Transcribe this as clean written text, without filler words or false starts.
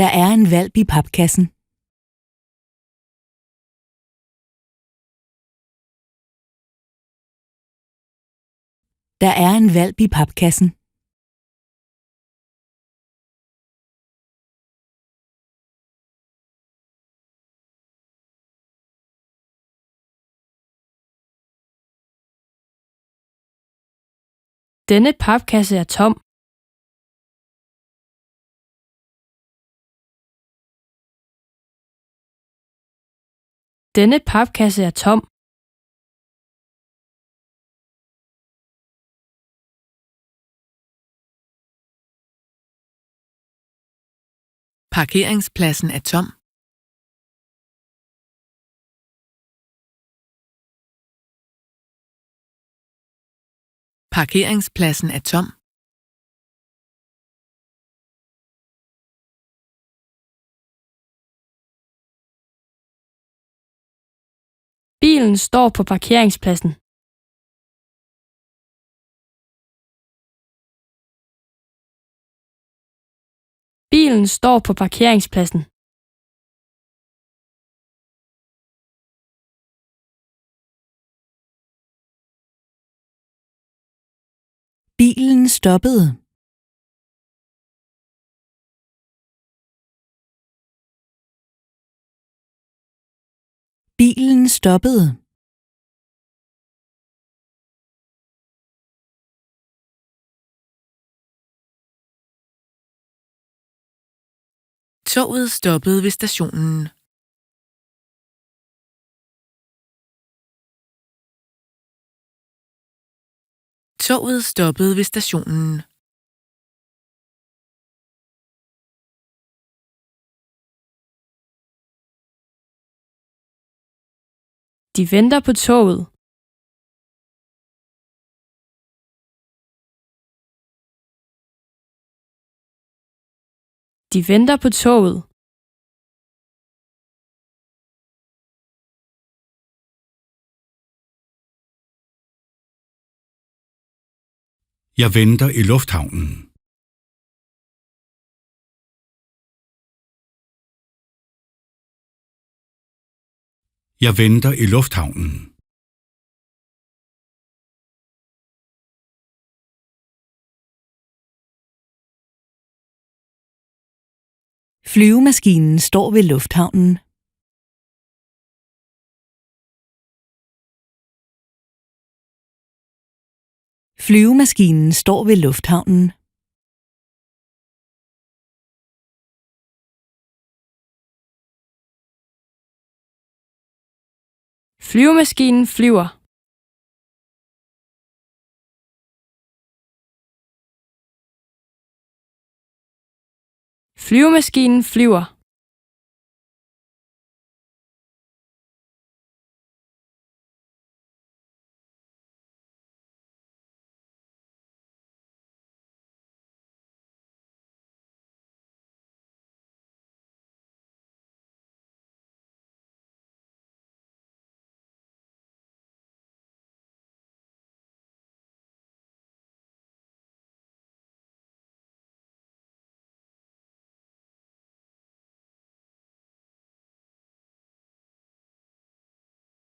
Der er en hvalp i papkassen. Der er en hvalp i papkassen. Denne papkasse er tom. Denne papkasse er tom. Parkeringspladsen er tom. Parkeringspladsen er tom. Bilen står på parkeringspladsen. Bilen står på parkeringspladsen. Bilen stoppede. Bilen stoppede. Toget stoppede ved stationen. Toget stoppede ved stationen. De venter på toget. De venter på toget. Jeg venter i lufthavnen. Jeg venter i lufthavnen. Flyvemaskinen står ved lufthavnen. Flyvemaskinen står ved lufthavnen. Flyvemaskinen flyver. Flyvemaskinen flyver.